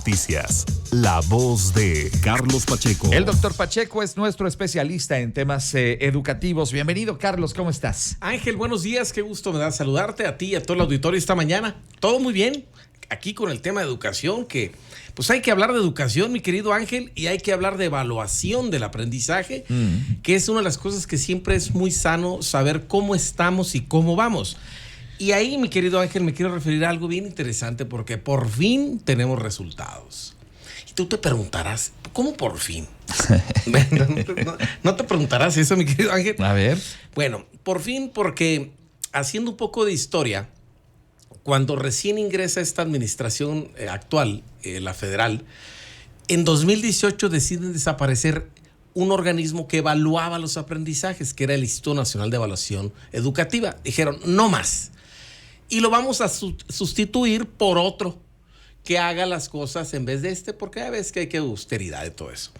Noticias, la voz de Carlos Pacheco. El doctor Pacheco es nuestro especialista en temas educativos. Bienvenido, Carlos, ¿cómo estás? Ángel, buenos días, qué gusto me da saludarte a ti y a todo el auditorio esta mañana. Todo muy bien, aquí con el tema de educación, que pues hay que hablar de educación, mi querido Ángel, y hay que hablar de evaluación del aprendizaje, que es una de las cosas que siempre es muy sano saber cómo estamos y cómo vamos. Y ahí, mi querido Ángel, me quiero referir a algo bien interesante porque por fin tenemos resultados. Y tú te preguntarás, ¿cómo por fin? No te preguntarás eso, mi querido Ángel. A ver. Bueno, por fin porque haciendo un poco de historia, cuando recién ingresa esta administración actual, la federal, en 2018 deciden desaparecer un organismo que evaluaba los aprendizajes, que era el Instituto Nacional de Evaluación Educativa. Dijeron, no más. Y lo vamos a sustituir por otro que haga las cosas en vez de este, porque ya ves que hay que austeridad y todo eso.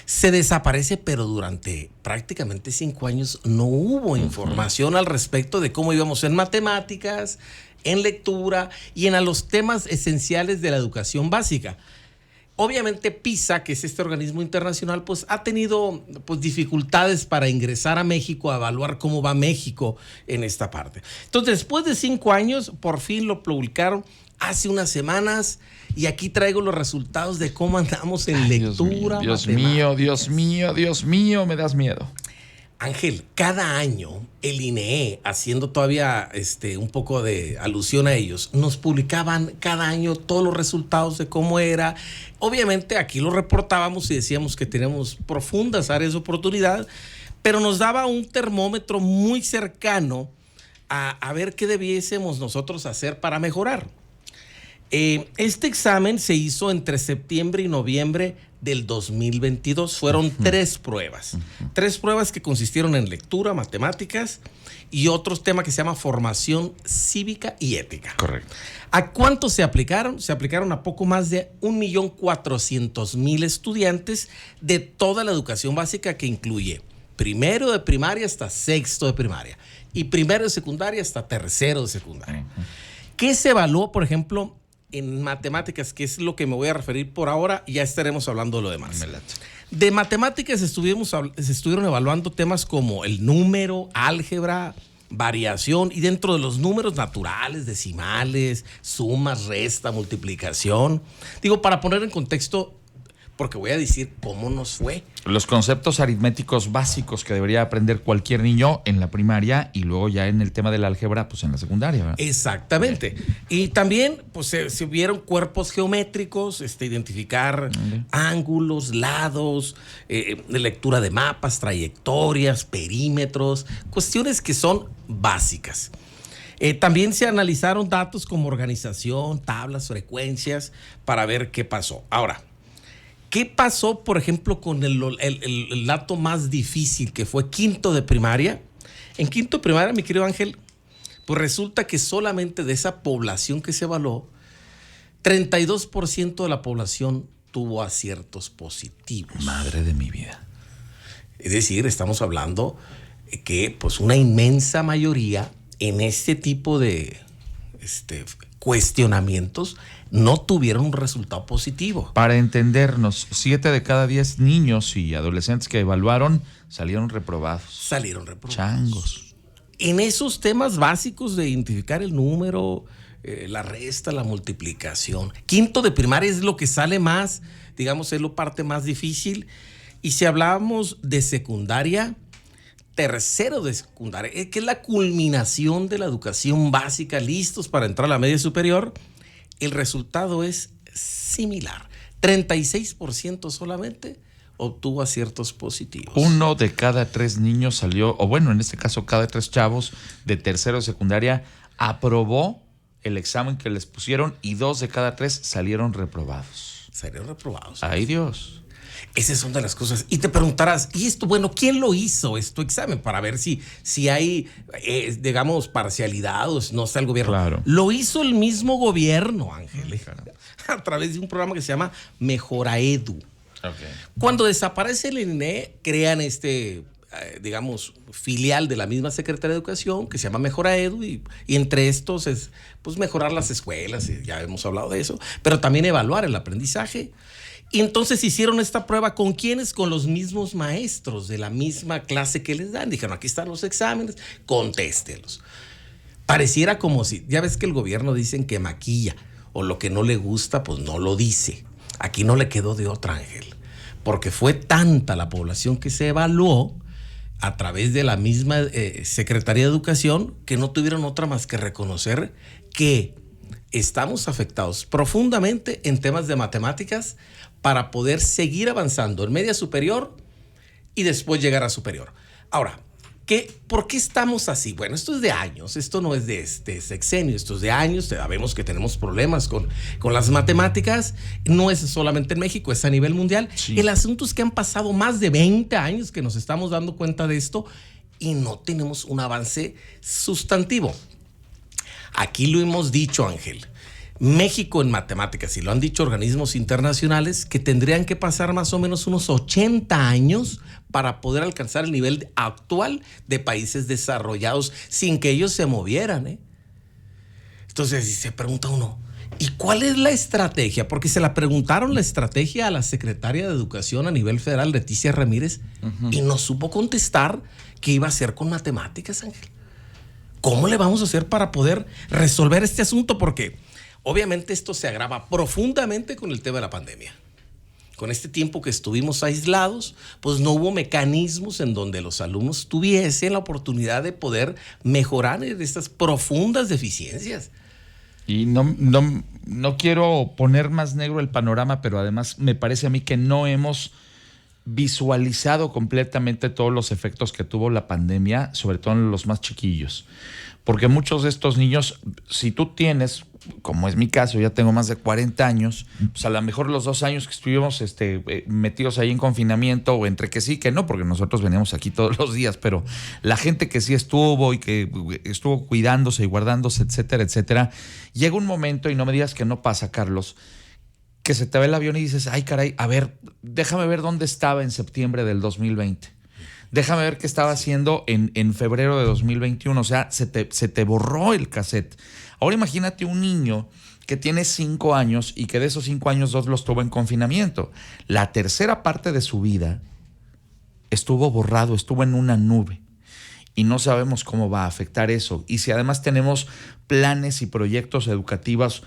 Se desaparece, pero durante prácticamente 5 años no hubo información al respecto de cómo íbamos en matemáticas, en lectura y en los temas esenciales de la educación básica. Obviamente PISA, que es este organismo internacional, pues ha tenido dificultades para ingresar a México, a evaluar cómo va México en esta parte. Entonces, después de 5 años, por fin lo publicaron hace unas semanas y aquí traigo los resultados de cómo andamos en lectura. Dios mío, me das miedo. Ángel, cada año el INEE, haciendo todavía un poco de alusión a ellos, nos publicaban cada año todos los resultados de cómo era. Obviamente aquí lo reportábamos y decíamos que tenemos profundas áreas de oportunidad, pero nos daba un termómetro muy cercano a ver qué debiésemos nosotros hacer para mejorar. Este examen se hizo entre septiembre y noviembre del 2022. Fueron 3 pruebas. 3 pruebas que consistieron en lectura, matemáticas y otros temas que se llama formación cívica y ética. Correcto. ¿A cuántos se aplicaron? Se aplicaron a poco más de 1.400.000 estudiantes de toda la educación básica, que incluye primero de primaria hasta sexto de primaria y primero de secundaria hasta tercero de secundaria. ¿Qué se evaluó, por ejemplo, en matemáticas, que es lo que me voy a referir por ahora, y ya estaremos hablando de lo demás? De matemáticas se estuvieron evaluando temas como el número, álgebra, variación, y dentro de los números naturales, decimales, sumas, resta, multiplicación. Digo, para poner en contexto, porque voy a decir cómo nos fue. Los conceptos aritméticos básicos que debería aprender cualquier niño en la primaria y luego ya en el tema de la álgebra, pues en la secundaria, ¿verdad? Exactamente. Y también, pues se vieron cuerpos geométricos, identificar ángulos, lados, lectura de mapas, trayectorias, perímetros, cuestiones que son básicas. También se analizaron datos como organización, tablas, frecuencias, para ver qué pasó. Ahora, ¿qué pasó, por ejemplo, con el dato más difícil, que fue quinto de primaria? En quinto de primaria, mi querido Ángel, pues resulta que solamente de esa población que se evaluó, 32% de la población tuvo aciertos positivos. Madre de mi vida. Es decir, estamos hablando que pues una inmensa mayoría en este tipo de cuestionamientos no tuvieron un resultado positivo. Para entendernos, 7 de cada 10 niños y adolescentes que evaluaron salieron reprobados. Changos. En esos temas básicos de identificar el número, la resta, la multiplicación. Quinto de primaria es lo que sale más, digamos, es la parte más difícil. Y si hablábamos de secundaria, tercero de secundaria, que es la culminación de la educación básica, listos para entrar a la media superior, el resultado es similar. 36% solamente obtuvo aciertos positivos. 1 de cada 3 niños salió, o bueno, en este caso cada 3 chavos de tercero de secundaria aprobó el examen que les pusieron y 2 de cada 3 salieron reprobados. Ay, Dios. Esas son de las cosas. Y te preguntarás, ¿y esto, bueno, quién lo hizo este examen? Para ver si hay, digamos, parcialidad o no está el gobierno. Claro. Lo hizo el mismo gobierno, Ángel, a través de un programa que se llama Mejoraedu. Okay. Cuando desaparece el INE, crean este digamos, filial de la misma Secretaría de Educación, que se llama Mejora Edu, y entre estos es pues mejorar las escuelas, ya hemos hablado de eso, pero también evaluar el aprendizaje. Y entonces hicieron esta prueba, ¿con quiénes? Con los mismos maestros de la misma clase que les dan. Dijeron, aquí están los exámenes, contéstelos. Pareciera como si, ya ves que el gobierno dicen que maquilla, o lo que no le gusta, pues no lo dice. Aquí no le quedó de otra, Ángel, porque fue tanta la población que se evaluó a través de la misma Secretaría de Educación, que no tuvieron otra más que reconocer que estamos afectados profundamente en temas de matemáticas para poder seguir avanzando en media superior y después llegar a superior. Ahora, ¿por qué estamos así? Bueno, esto es de años, esto no es de este sexenio, esto es de años. Sabemos que tenemos problemas con las matemáticas, no es solamente en México, es a nivel mundial. Sí. El asunto es que han pasado más de 20 años que nos estamos dando cuenta de esto y no tenemos un avance sustantivo. Aquí lo hemos dicho, Ángel, México en matemáticas, y lo han dicho organismos internacionales, que tendrían que pasar más o menos unos 80 años para poder alcanzar el nivel actual de países desarrollados sin que ellos se movieran. Entonces se pregunta uno, ¿y cuál es la estrategia? Porque se la preguntaron la estrategia a la secretaria de Educación a nivel federal, Leticia Ramírez, y no supo contestar qué iba a hacer con matemáticas, Ángel. ¿Cómo le vamos a hacer para poder resolver este asunto? Porque obviamente esto se agrava profundamente con el tema de la pandemia. Con este tiempo que estuvimos aislados, pues no hubo mecanismos en donde los alumnos tuviesen la oportunidad de poder mejorar en estas profundas deficiencias. Y no quiero poner más negro el panorama, pero además me parece a mí que no hemos visualizado completamente todos los efectos que tuvo la pandemia, sobre todo en los más chiquillos. Porque muchos de estos niños, si tú tienes, como es mi caso, ya tengo más de 40 años, pues a lo mejor los 2 años que estuvimos metidos ahí en confinamiento, o entre que sí, que no, porque nosotros veníamos aquí todos los días, pero la gente que sí estuvo y que estuvo cuidándose y guardándose, etcétera, etcétera, llega un momento, y no me digas que no pasa, Carlos, que se te va el avión y dices, ay caray, a ver, déjame ver dónde estaba en septiembre del 2020. Déjame ver qué estaba haciendo en febrero de 2021. O sea, se te borró el cassette. Ahora imagínate un niño que tiene 5 años y que de esos 5 años 2 los tuvo en confinamiento. La tercera parte de su vida estuvo borrado, estuvo en una nube. Y no sabemos cómo va a afectar eso. Y si además tenemos planes y proyectos educativos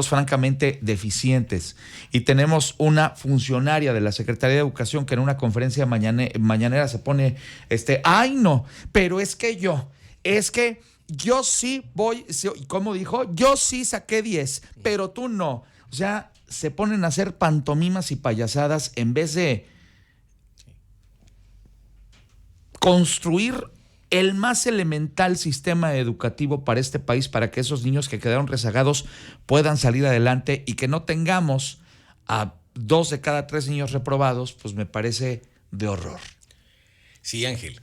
francamente deficientes, y tenemos una funcionaria de la Secretaría de Educación que en una conferencia mañanera se pone, ay no, pero es que yo sí voy, ¿cómo dijo? Yo sí saqué 10, pero tú no. O sea, se ponen a hacer pantomimas y payasadas en vez de construir el más elemental sistema educativo para este país, para que esos niños que quedaron rezagados puedan salir adelante y que no tengamos a 2 de cada 3 niños reprobados, pues me parece de horror. Sí, Ángel.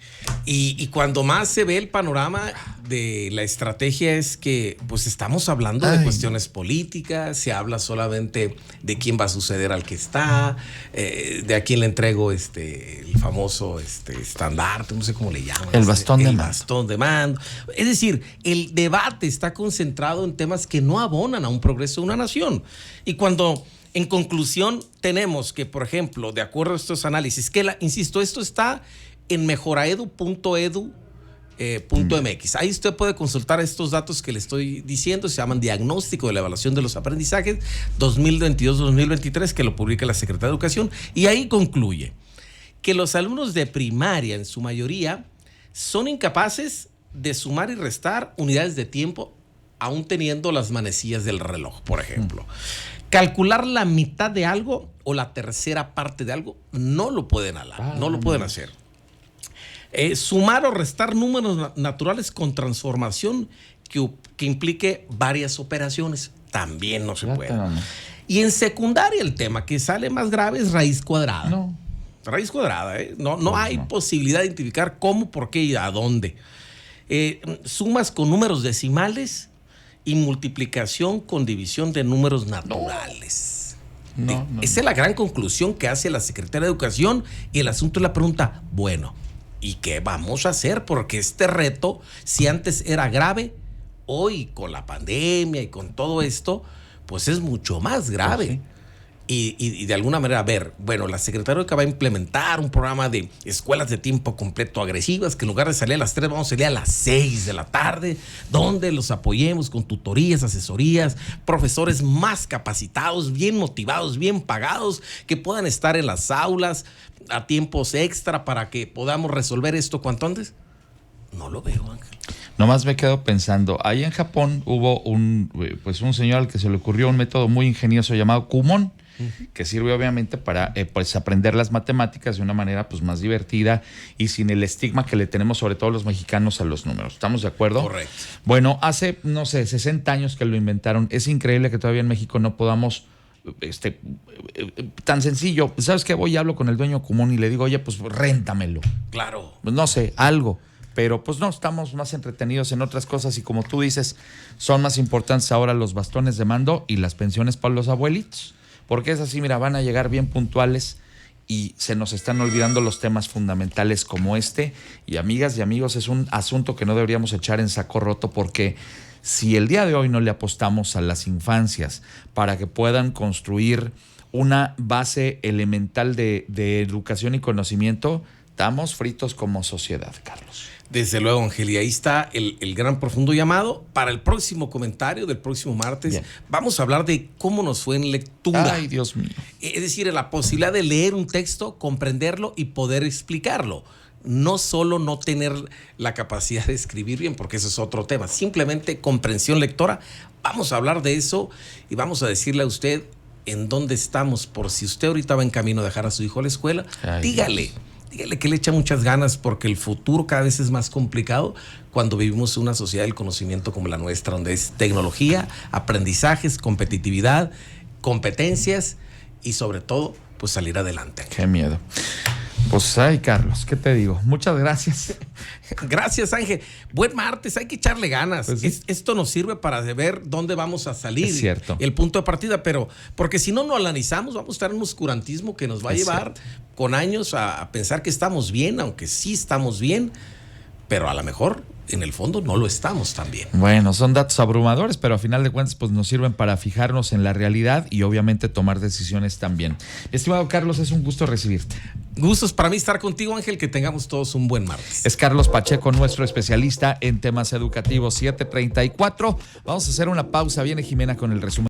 Y cuando más se ve el panorama de la estrategia es que pues estamos hablando de cuestiones políticas, se habla solamente de quién va a suceder al que está, de a quién le entrego el famoso estandarte, no sé cómo le llaman. El bastón de mando. El bastón de mando. Es decir, el debate está concentrado en temas que no abonan a un progreso de una nación. Y cuando, en conclusión, tenemos que, por ejemplo, de acuerdo a estos análisis, insisto, esto está en mejoraedu.edu.mx. Ahí usted puede consultar estos datos que le estoy diciendo. Se llaman Diagnóstico de la Evaluación de los Aprendizajes 2022-2023, que lo publica la Secretaría de Educación, y ahí concluye que los alumnos de primaria, en su mayoría, son incapaces de sumar y restar unidades de tiempo, aún teniendo las manecillas del reloj, por ejemplo. Calcular la mitad de algo o la tercera parte de algo no lo pueden no lo pueden hacer. Sumar o restar números naturales con transformación que implique varias operaciones también no se puede. Y en secundaria el tema que sale más grave es raíz cuadrada. Raíz cuadrada, no hay posibilidad de identificar cómo, por qué y a dónde. Sumas con números decimales y multiplicación con división de números naturales. Esa es la gran conclusión que hace la Secretaría de Educación, y el asunto es la pregunta, bueno, ¿Y qué vamos a hacer? Porque este reto, si antes era grave, hoy con la pandemia y con todo esto, pues es mucho más grave. Pues sí. Y de alguna manera, a ver, bueno, la Secretaría va a implementar un programa de escuelas de tiempo completo agresivas, que en lugar de salir a las 3, vamos a salir a las 6 de la tarde, donde los apoyemos con tutorías, asesorías, profesores más capacitados, bien motivados, bien pagados, que puedan estar en las aulas a tiempos extra para que podamos resolver esto cuanto antes. No lo veo, Ángel. Nomás me quedo pensando, ahí en Japón hubo un señor al que se le ocurrió un método muy ingenioso llamado Kumon, que sirve obviamente para aprender las matemáticas de una manera pues más divertida y sin el estigma que le tenemos sobre todo los mexicanos a los números. ¿Estamos de acuerdo? Correcto. Bueno, hace, no sé, 60 años que lo inventaron. Es increíble que todavía en México no podamos tan sencillo. ¿Sabes qué? Voy y hablo con el dueño común y le digo, oye, pues réntamelo. Claro. Pues no sé, algo. Pero pues no, estamos más entretenidos en otras cosas y como tú dices, son más importantes ahora los bastones de mando y las pensiones para los abuelitos. Porque es así, mira, van a llegar bien puntuales y se nos están olvidando los temas fundamentales como este. Y amigas y amigos, es un asunto que no deberíamos echar en saco roto porque si el día de hoy no le apostamos a las infancias para que puedan construir una base elemental de educación y conocimiento, estamos fritos como sociedad, Carlos. Desde luego, Ángel, y ahí está el gran profundo llamado. Para el próximo comentario del próximo martes, bien, vamos a hablar de cómo nos fue en lectura. Ay, Dios mío. Es decir, la posibilidad de leer un texto, comprenderlo y poder explicarlo. No solo no tener la capacidad de escribir bien, porque eso es otro tema. Simplemente comprensión lectora. Vamos a hablar de eso y vamos a decirle a usted en dónde estamos. Por si usted ahorita va en camino a dejar a su hijo a la escuela, ay, dígale. Dios. Dígale que le echa muchas ganas porque el futuro cada vez es más complicado cuando vivimos en una sociedad del conocimiento como la nuestra, donde es tecnología, aprendizajes, competitividad, competencias y sobre todo, pues salir adelante. Qué miedo. Pues ay, Carlos, ¿qué te digo? Muchas gracias. Gracias, Ángel. Buen martes, hay que echarle ganas. Pues sí. Esto nos sirve para ver dónde vamos a salir. Es cierto. El punto de partida, pero porque si no lo analizamos, vamos a estar en un oscurantismo que nos va a llevar con años a pensar que estamos bien, aunque sí estamos bien, pero a lo mejor en el fondo no lo estamos tan bien. Bueno, son datos abrumadores, pero a final de cuentas pues nos sirven para fijarnos en la realidad y obviamente tomar decisiones también. Estimado Carlos, es un gusto recibirte. Gustos para mí estar contigo, Ángel, que tengamos todos un buen martes. Es Carlos Pacheco, nuestro especialista en temas educativos, 7:34. Vamos a hacer una pausa. Viene Jimena con el resumen.